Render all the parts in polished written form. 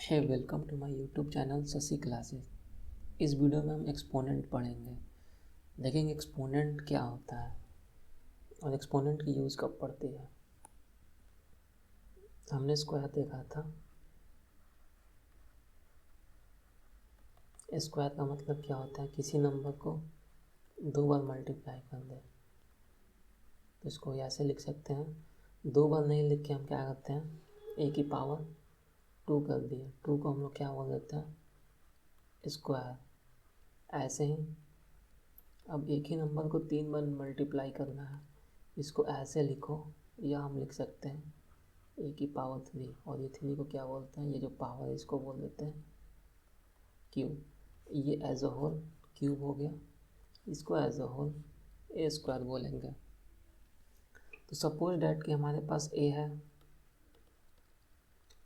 Hey welcome to my YouTube channel Shashi classes. इस video में हम एक्सपोनेंट पढ़ेंगे। देखेंगे एक्सपोनेंट क्या होता है और एक्सपोनेंट की यूज़ कब पड़ती है। हमने स्क्वायर देखा था। स्क्वायर का मतलब क्या होता है, किसी नंबर को दो बार मल्टीप्लाई कर दे। तो इसको ऐसे लिख सकते हैं। दो बार नहीं लिख के हम क्या करते हैं, ए की पावर 2 कर दिए। 2 को हम लोग क्या बोल देते हैं, स्क्वायर। ऐसे ही अब एक ही नंबर को 3 बार मल्टीप्लाई करना है, इसको ऐसे लिखो, या हम लिख सकते हैं ए की पावर 3। और ये 3 को क्या बोलते हैं, ये जो पावर है इसको बोल देते हैं क्यूब। ये एज अ होल क्यूब हो गया, इसको as a whole A square बोलेंगे। तो सपोज डैट कि हमारे पास ए है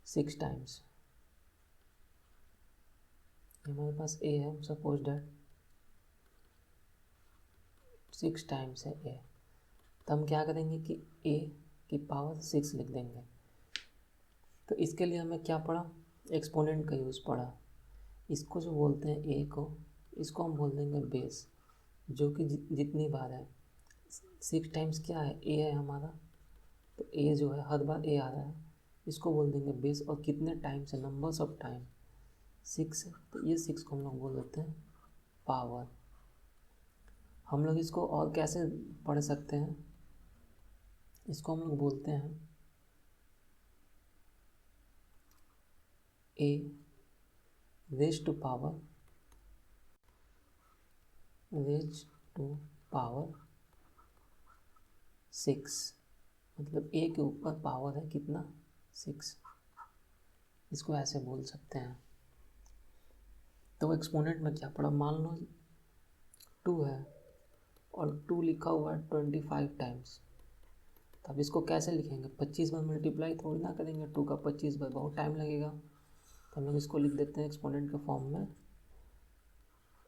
6 टाइम्स। हमारे पास ए है, सपोज डैट 6 टाइम्स है ए। तो हम क्या करेंगे कि ए की पावर 6 लिख देंगे। तो इसके लिए हमें क्या पड़ा, एक्सपोनेंट का यूज़ पड़ा। इसको जो बोलते हैं ए को, इसको हम बोल देंगे बेस, जो कि जितनी बार है 6 टाइम्स क्या है, ए है हमारा। तो ए जो है हर बार ए आ रहा है, इसको बोल देंगे बेस। और कितने टाइम्स है, नंबर्स ऑफ टाइम 6 है। तो ये 6 को हम लोग बोल देते हैं पावर। हम लोग इसको और कैसे पढ़ सकते हैं, इसको हम लोग बोलते हैं ए रेज टू पावर 6। मतलब ए के ऊपर पावर है कितना, 6। इसको ऐसे बोल सकते हैं। तो एक्सपोनेंट में क्या पड़ा, मान लो 2 है और 2 लिखा हुआ है 25 टाइम्स। तब इसको कैसे लिखेंगे, 25 बार मल्टीप्लाई थोड़ी ना करेंगे 2 का 25 बार, बहुत टाइम लगेगा। तो हम लोग इसको लिख देते हैं एक्सपोनेंट के फॉर्म में,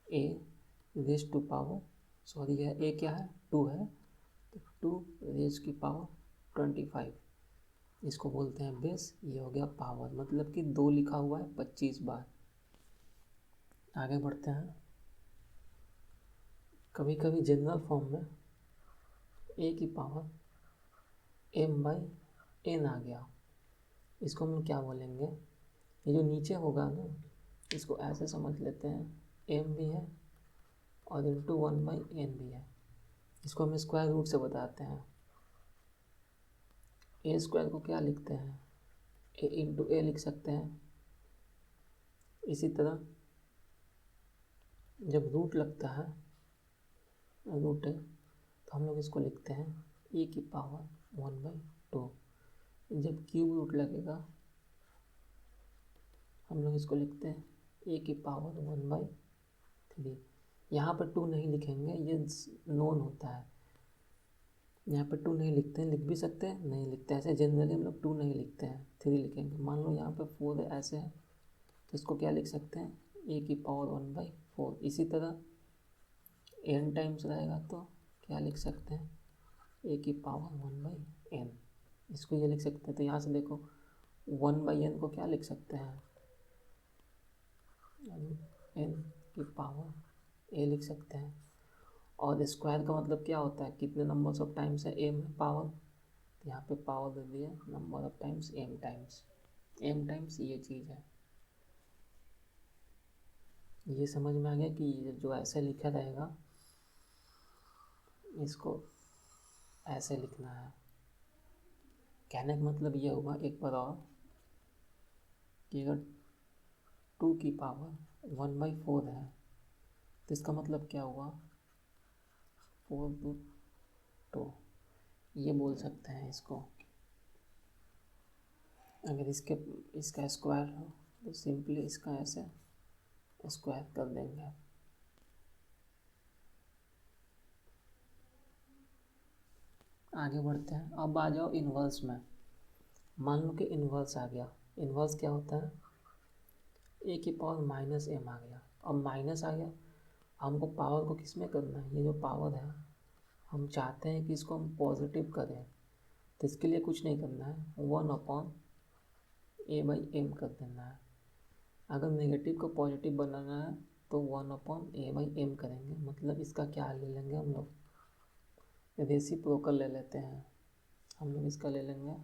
ए रेज टू पावर, सॉरी है ए क्या है 2 है, तो 2 रेज की पावर 25, इसको बोलते हैं बेस। ये हो गया पावर, मतलब कि 2 लिखा हुआ है 25 बार। आगे बढ़ते हैं। कभी कभी जनरल फॉर्म में ए की पावर m/n आ गया, इसको हम लोग क्या बोलेंगे, ये जो नीचे होगा ना, इसको ऐसे समझ लेते हैं m भी है और इंटू 1/n भी है। इसको हम स्क्वायर रूट से बताते हैं। ए स्क्वायर को क्या लिखते हैं, ए इंटू ए लिख सकते हैं। इसी तरह जब रूट लगता है, रूट है, तो हम लोग इसको लिखते हैं ए की पावर 1/2। जब क्यूब रूट लगेगा, हम लोग इसको लिखते हैं ए की पावर 1/3। यहाँ पर 2 नहीं लिखेंगे, ये नोन होता है। यहाँ पर 2 नहीं लिखते हैं, लिख भी सकते हैं, नहीं लिखते हैं। ऐसे जनरली हम लोग 2 नहीं लिखते हैं, 3 लिखेंगे। मान लो यहाँ पर 4 है, ऐसे है, तो इसको क्या लिख सकते हैं, ए की पावर 1/4। इसी तरह n टाइम्स रहेगा तो क्या लिख सकते हैं, ए की पावर 1/n। इसको ये लिख सकते हैं। तो यहाँ से देखो 1/n को क्या लिख सकते हैं, n की पावर a लिख सकते हैं। और स्क्वायर का मतलब क्या होता है, कितने नंबर्स ऑफ टाइम्स है m में पावर। तो यहाँ पे पावर दे दिया number of times m times ये चीज़ है। ये समझ में आ गया कि ये जो ऐसे लिखा रहेगा, इसको ऐसे लिखना है। कहने का मतलब ये हुआ एक बार और, कि अगर 2 की पावर 1/4 है, तो इसका मतलब क्या हुआ, 4/2 ये बोल सकते हैं इसको। अगर इसका स्क्वायर हो तो सिंपली इसका ऐसे स्क्वायर कर देंगे। आगे बढ़ते हैं। अब आ जाओ इन्वर्स में। मान लो कि इन्वर्स आ गया। इन्वर्स क्या होता है, ए की पावर -m आ गया। अब माइनस आ गया, हमको पावर को किस में करना है, ये जो पावर है हम चाहते हैं कि इसको हम पॉजिटिव करें। तो इसके लिए कुछ नहीं करना है, 1/a/m कर देना है। अगर नेगेटिव को पॉजिटिव बनाना है तो 1/a/m करेंगे, मतलब इसका क्या ले लेंगे हम लोग, रेसिप्रोकल ले लेते हैं। हम लोग इसका ले लेंगे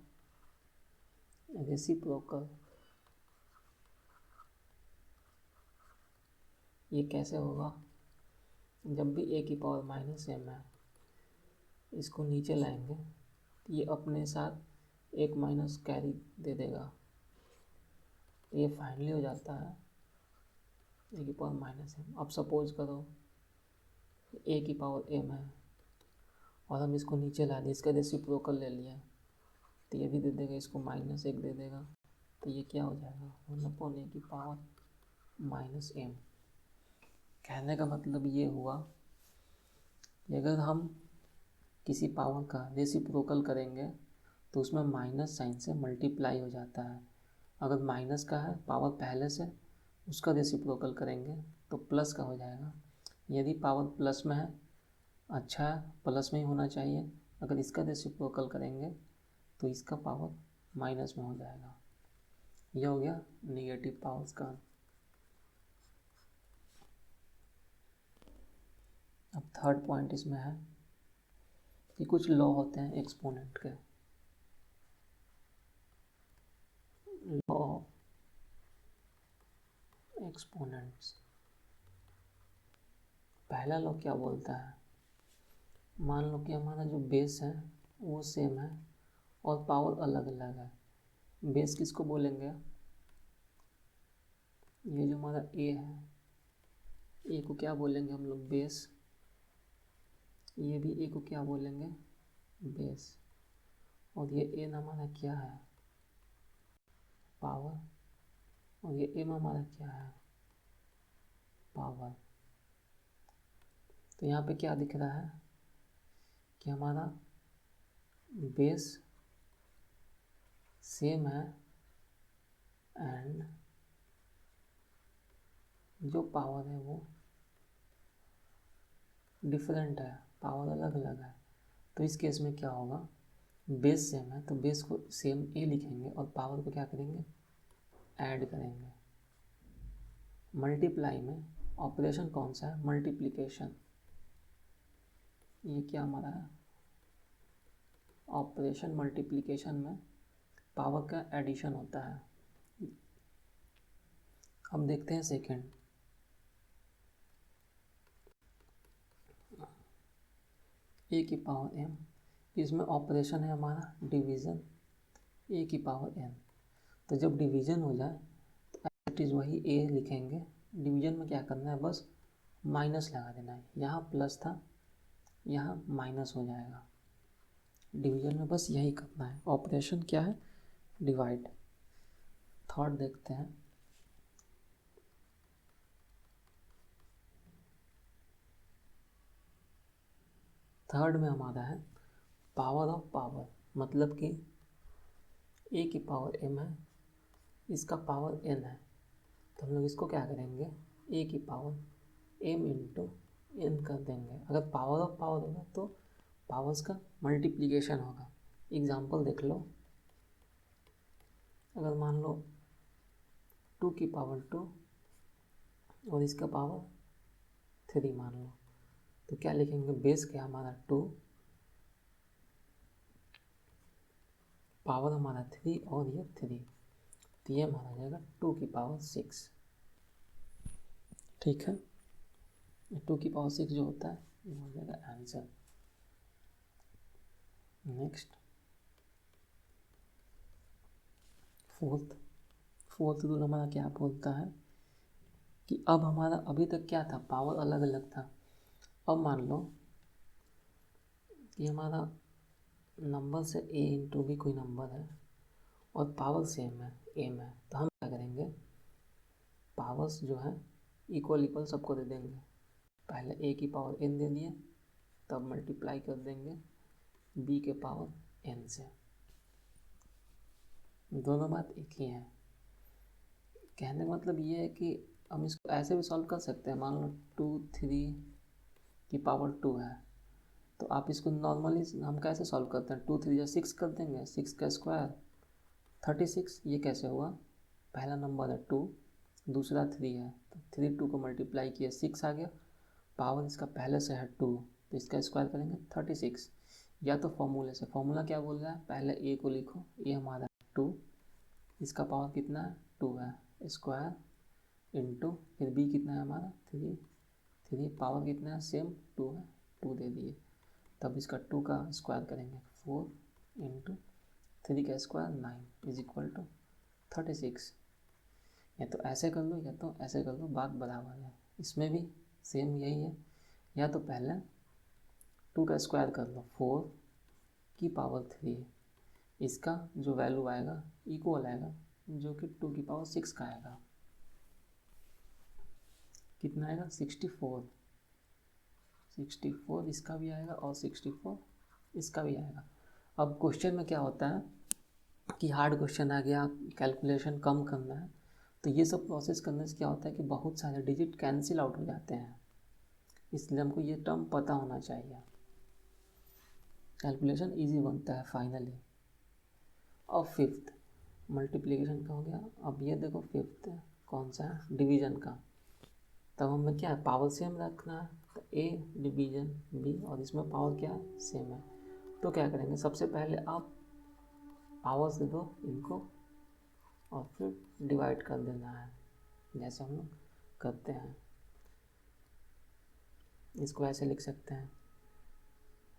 रेसिप्रोकल। ये कैसे होगा, जब भी a की पावर -m है इसको नीचे लाएंगे तो ये अपने साथ एक माइनस कैरी दे देगा, तो ये फाइनली हो जाता है a की पावर -m। अब सपोज करो a की पावर m है और हम इसको नीचे ला दिए, इसका रेसिप्रोकल ले लिया तो ये भी दे देगा, इसको -1 दे देगा, तो ये क्या हो जाएगा 1/a की पावर -m। कहने का मतलब ये हुआ कि अगर हम किसी पावर का रेसिप्रोकल करेंगे तो उसमें माइनस साइन से मल्टीप्लाई हो जाता है। अगर माइनस का है पावर पहले से, उसका रेसिप्रोकल करेंगे तो प्लस का हो जाएगा। यदि पावर प्लस में है, अच्छा है, प्लस में ही होना चाहिए। अगर इसका रेसिप्रोकल करेंगे तो इसका पावर माइनस में हो जाएगा। यह हो गया नेगेटिव पावर्स का। अब थर्ड पॉइंट इसमें है कि कुछ लॉ होते हैं एक्सपोनेंट के। Law of exponents. पहला लॉ क्या बोलता है, मान लो कि हमारा जो बेस है वो सेम है और पावर अलग अलग है। बेस किसको बोलेंगे, ये जो हमारा ए है, ए को क्या बोलेंगे हम लोग बेस, ये भी ए को क्या बोलेंगे बेस, और ये एन हमारा क्या है पावर, और ये एम हमारा क्या है पावर। तो यहाँ पे क्या दिख रहा है कि हमारा बेस सेम है एंड जो पावर है वो डिफरेंट है, पावर अलग अलग है। तो इस केस में क्या होगा, बेस सेम है तो बेस को सेम ए लिखेंगे और पावर को क्या करेंगे ऐड करेंगे। मल्टीप्लाई में ऑपरेशन कौन सा है, मल्टीप्लिकेशन। ये क्या हमारा है ऑपरेशन, मल्टीप्लिकेशन में पावर का एडिशन होता है। अब देखते हैं सेकंड, ए की पावर m, इसमें ऑपरेशन है हमारा डिवीज़न, ए की पावर n। तो जब डिवीज़न हो जाए तो इट इज़ वही ए लिखेंगे, डिवीज़न में क्या करना है बस माइनस लगा देना है, यहाँ प्लस था यहाँ माइनस हो जाएगा। डिवीज़न में बस यही करना है, ऑपरेशन क्या है डिवाइड। थर्ड देखते हैं, थर्ड में हमारा है पावर ऑफ पावर, मतलब कि ए की पावर m है, इसका पावर n है, तो हम लोग इसको क्या करेंगे ए की पावर m इंटू n कर देंगे। अगर पावर ऑफ पावर होगा तो पावर्स का मल्टीप्लिकेशन होगा। एग्जांपल देख लो, अगर मान लो 2 की पावर 2 और इसका पावर 3 मान लो, तो क्या लिखेंगे बेस क्या हमारा 2, पावर हमारा 3 और ये 3, तो ये हमारा हो जाएगा 2 की पावर 6। ठीक है, 2 की पावर 6 जो होता है ये हो जाएगा आंसर। नेक्स्ट फोर्थ रूल हमारा क्या बोलता है कि अब हमारा अभी तक क्या था पावर अलग अलग था, अब मान लो कि हमारा नंबर से a इंटू भी कोई नंबर है और पावर सेम है m है, तो हम क्या करेंगे पावर्स जो है इक्वल इक्वल सबको दे देंगे। पहले a की पावर n दे दिए, तब मल्टीप्लाई कर देंगे b के पावर n से। दोनों बात एक ही है। कहने का मतलब ये है कि हम इसको ऐसे भी सॉल्व कर सकते हैं, मान लो 2 3 की पावर 2 है, तो आप इसको नॉर्मली हम कैसे सॉल्व करते हैं 2 3 6 कर देंगे, 6 का स्क्वायर 36। ये कैसे हुआ, पहला नंबर है 2, दूसरा 3 है, तो 3 2 को मल्टीप्लाई किया 6 आ गया। पावर इसका पहले से है 2, तो इसका स्क्वायर करेंगे 36। या तो फॉर्मूले से, फॉर्मूला क्या बोल रहा है, पहले ए को लिखो, ये हमारा 2, इसका पावर कितना है 2 है, स्क्वायर इंटू फिर बी कितना है हमारा 3, 3 पावर कितना है सेम 2 है, 2 दे दिए। तब इसका 2 का स्क्वायर करेंगे 4 इंटू 3 का स्क्वायर 9 इज इक्वल टू 36। या तो ऐसे कर लो या तो ऐसे कर लो, बात बराबर है। इसमें भी सेम यही है, या तो पहले 2 का स्क्वायर कर लो 4 की पावर 3, इसका जो वैल्यू आएगा इक्वल आएगा जो कि 2 की पावर 6 का आएगा। कितना आएगा 64, 64 इसका भी आएगा और 64 इसका भी आएगा। अब क्वेश्चन में क्या होता है कि हार्ड क्वेश्चन आ गया, कैलकुलेशन कम करना है, तो ये सब प्रोसेस करने से क्या होता है कि बहुत सारे डिजिट कैंसिल आउट हो जाते हैं, इसलिए हमको ये टर्म पता होना चाहिए, कैलकुलेशन इजी बनता है फाइनली। और फिफ्थ मल्टीप्लिकेशन का हो गया। अब ये देखो फिफ्थ कौन सा है, डिवीजन का। तब हमें क्या है, पावर सेम रखना है, तो ए डिवीजन बी, और इसमें पावर क्या है सेम है। तो क्या करेंगे, सबसे पहले आप पावर्स दे दो इनको और फिर डिवाइड कर देना है, जैसे हम लोग करते हैं, इसको ऐसे लिख सकते हैं।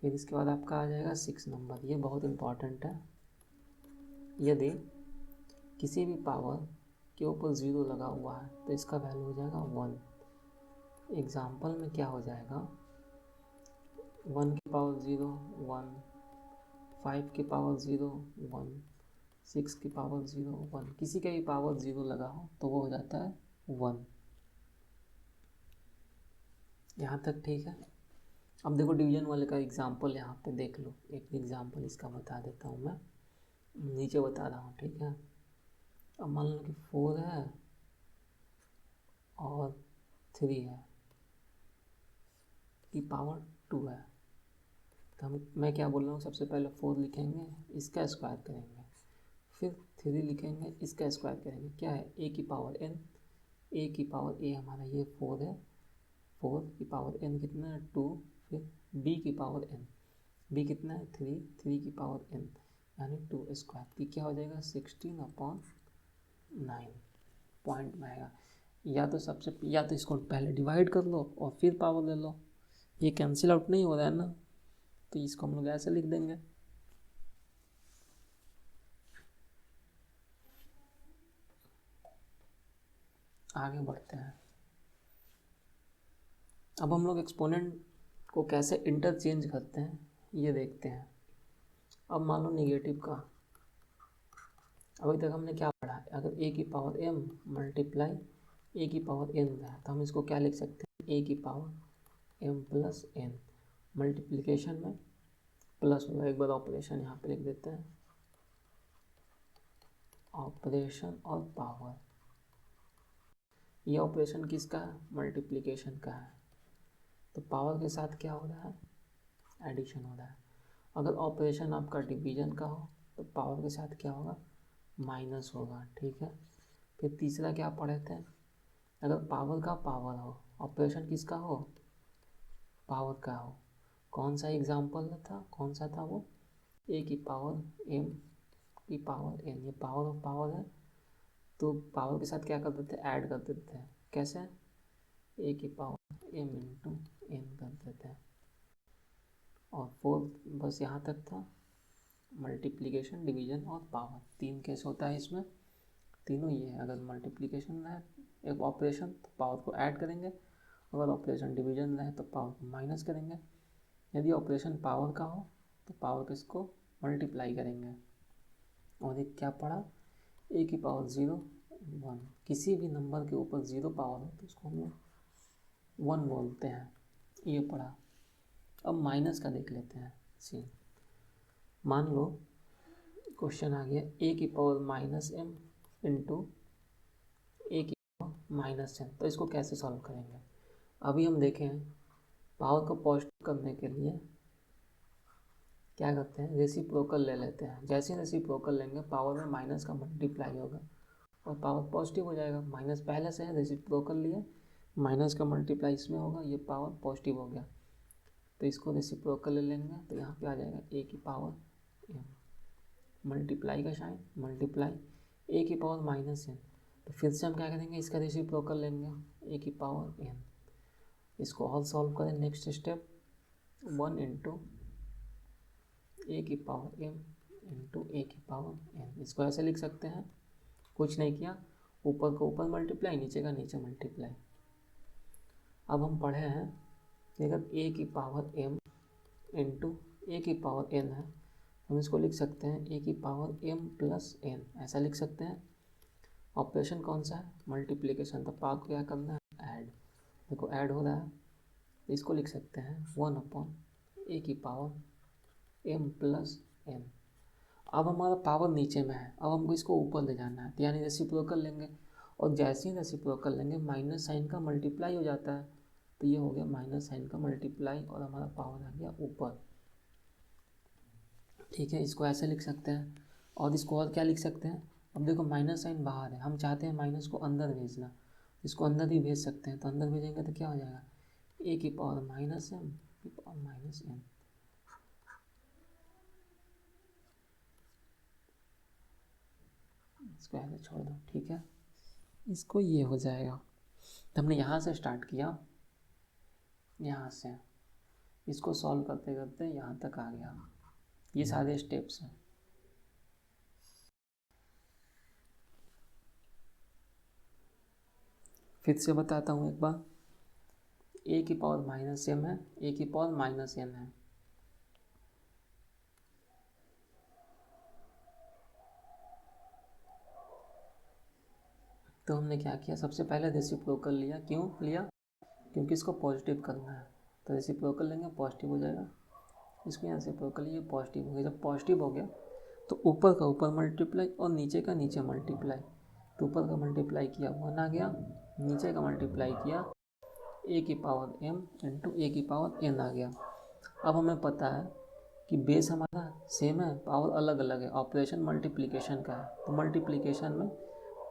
फिर इसके बाद आपका आ जाएगा 6 नंबर, ये बहुत इम्पॉर्टेंट है। यदि किसी भी पावर के ऊपर 0 लगा हुआ है तो इसका वैल्यू हो जाएगा 1। एग्जाम्पल में क्या हो जाएगा, 1 की पावर 0 1, 5 की पावर 0 1, 6 की पावर 0 1, किसी का भी पावर 0 लगा हो तो वो हो जाता है 1। यहाँ तक ठीक है। अब देखो डिवीजन वाले का एग्जाम्पल यहाँ पे देख लो, एक एग्जाम्पल इसका बता देता हूँ मैं, नीचे बता रहा हूँ, ठीक है। अब मान लो कि 4 है और 3 है की पावर 2 है, तो मैं क्या बोल रहा हूँ, सबसे पहले 4 लिखेंगे, इसका स्क्वायर करेंगे, फिर 3 लिखेंगे, इसका स्क्वायर करेंगे। क्या है, ए की पावर n, ए की पावर ए हमारा ये 4 है, 4 की पावर n कितना है 2, फिर b की पावर n, b कितना है 3, 3 की पावर n यानी 2 स्क्वायर की क्या हो जाएगा 16/9 पॉइंट में आएगा। या तो इसको पहले डिवाइड कर लो और फिर पावर ले लो, ये कैंसिल आउट नहीं हो रहा है ना, तो इसको हम लोग ऐसे लिख देंगे। आगे बढ़ते हैं। अब हम लोग एक्सपोनेंट को कैसे इंटरचेंज करते हैं ये देखते हैं। अब मान लो निगेटिव का, अभी तक हमने क्या पढ़ा है, अगर a की पावर m मल्टीप्लाई a की पावर n है तो हम इसको क्या लिख सकते हैं, a की power m plus n, multiplication में प्लस होगा। एक बार ऑपरेशन यहाँ पे लिख देते हैं, ऑपरेशन और पावर। ये ऑपरेशन किसका है, मल्टीप्लिकेशन का है, तो पावर के साथ क्या हो रहा है, एडिशन हो रहा है। अगर ऑपरेशन आपका डिवीजन का हो तो पावर के साथ क्या होगा, माइनस होगा, ठीक है। फिर तीसरा क्या पढ़े थे, अगर पावर का पावर हो, ऑपरेशन किसका हो, पावर का हो। कौन सा एग्जाम्पल था, कौन सा था वो, ए की पावर एम की पावर एन, ये पावर ऑफ पावर है, तो पावर के साथ क्या कर देते हैं, ऐड कर देते हैं। कैसे, ए की पावर एम इंटू एन कर देते हैं। और फोर्थ बस यहाँ तक था, मल्टीप्लिकेशन डिवीजन और पावर, 3 केस होता है इसमें, तीनों ये है। अगर मल्टीप्लिकेशन है एक ऑपरेशन तो पावर को ऐड करेंगे, अगर ऑपरेशन डिवीजन है तो पावर को माइनस करेंगे। यदि ऑपरेशन पावर का हो तो पावर को इसको मल्टीप्लाई करेंगे। और एक क्या पढ़ा, ए की पावर 0 1, किसी भी नंबर के ऊपर 0 पावर हो तो उसको हम लोग 1 बोलते हैं, ये पढ़ा। अब माइनस का देख लेते हैं सी। मान लो क्वेश्चन आ गया, ए की पावर माइनस m इंटू ए की पावर माइनस n, तो इसको कैसे सॉल्व करेंगे। अभी हम देखें, पावर को पॉजिटिव करने के लिए क्या करते हैं, रेसिप्रोकल ले लेते हैं। जैसे रेसिप्रोकल लेंगे पावर में माइनस का मल्टीप्लाई होगा और पावर पॉजिटिव हो जाएगा। माइनस पहले से है, रेसिप्रोकल लिया, माइनस का मल्टीप्लाई इसमें होगा, ये पावर पॉजिटिव हो गया, तो इसको रेसिप्रोकल ले लेंगे, तो यहाँ पे आ जाएगा ए की पावर एम, मल्टीप्लाई का साइन, मल्टीप्लाई ए की पावर माइनस एन, तो फिर से हम क्या करेंगे, इसका रेसिप्रोकल लेंगे, ए की पावर एन। इसको और सॉल्व करें, नेक्स्ट स्टेप 1 इंटू ए की पावर एम इंटू ए की पावर एन। इसको ऐसे लिख सकते हैं, कुछ नहीं किया, ऊपर का ऊपर मल्टीप्लाई, नीचे का नीचे मल्टीप्लाई। अब हम पढ़े हैं कि अगर ए की पावर एम इंटू ए की पावर एन है, हम इसको लिख सकते हैं ए की पावर एम प्लस एन, ऐसा लिख सकते हैं। ऑपरेशन कौन सा है, मल्टीप्लिकेशन, तो पावर को क्या करना है, ऐड। देखो ऐड हो रहा है, तो इसको लिख सकते हैं 1 अपॉन ए की पावर एम प्लस एन। अब हमारा पावर नीचे में है, अब हमको इसको ऊपर ले जाना है, तो यानी रेसिप्रोकल लेंगे, और जैसे ही रेसिप्रोकल लेंगे माइनस साइन का मल्टीप्लाई हो जाता है, तो ये हो गया माइनस साइन का मल्टीप्लाई, और हमारा पावर आ गया ऊपर। ठीक है, इसको ऐसे लिख सकते हैं, और इसको और क्या लिख सकते हैं, अब देखो माइनस साइन बाहर है, हम चाहते हैं माइनस को अंदर भेजना, इसको अंदर भी भेज सकते हैं, तो अंदर भेजेंगे तो क्या हो जाएगा, ए की पावर माइनस एम की पावर माइनस एन। इसको ऐसे छोड़ दो, ठीक है, इसको ये हो जाएगा। तो हमने यहाँ से स्टार्ट किया, यहाँ से इसको सॉल्व करते करते यहाँ तक आ गया, ये सारे स्टेप्स हैं। फिर से बताता हूँ एक बार, ए की पावर माइनस एम है, ए की पावर माइनस एन है, तो हमने क्या किया, सबसे पहले रेसिप्रोकल लिया, क्यों लिया, क्योंकि इसको पॉजिटिव करना है, तो रेसिप्रोकल लेंगे पॉजिटिव हो जाएगा, इसको यहाँ रेसिप्रोकल ये पॉजिटिव हो गया। जब पॉजिटिव हो गया तो ऊपर का ऊपर मल्टीप्लाई और नीचे का नीचे मल्टीप्लाई, तो ऊपर का मल्टीप्लाई किया 1 आ गया, नीचे का मल्टीप्लाई किया ए की पावर एम इंटू ए की पावर एन आ गया। अब हमें पता है कि बेस हमारा सेम है, पावर अलग अलग है, ऑपरेशन मल्टीप्लिकेशन का है, तो मल्टीप्लिकेशन में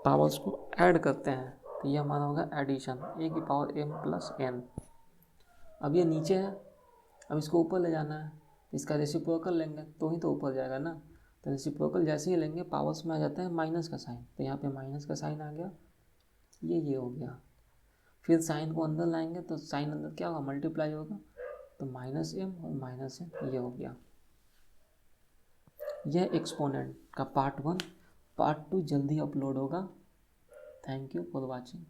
पावर्स को ऐड करते हैं, तो ये हमारा होगा एडिशन, ए की पावर एम प्लस एन। अब ये नीचे है, अब इसको ऊपर ले जाना है, इसका रेसिप्रोकल लेंगे तो ही तो ऊपर जाएगा ना, तो रेसिप्रोकल जैसे ही लेंगे पावर्स में आ जाता है माइनस का साइन, तो यहाँ पे माइनस का साइन आ गया, ये हो गया। फिर साइन को अंदर लाएंगे तो साइन अंदर क्या होगा, मल्टीप्लाई होगा, तो माइनस एम और माइनस एम, ये हो गया। यह एक्सपोनेंट का पार्ट 1, पार्ट 2 जल्दी अपलोड होगा। Thank you for watching.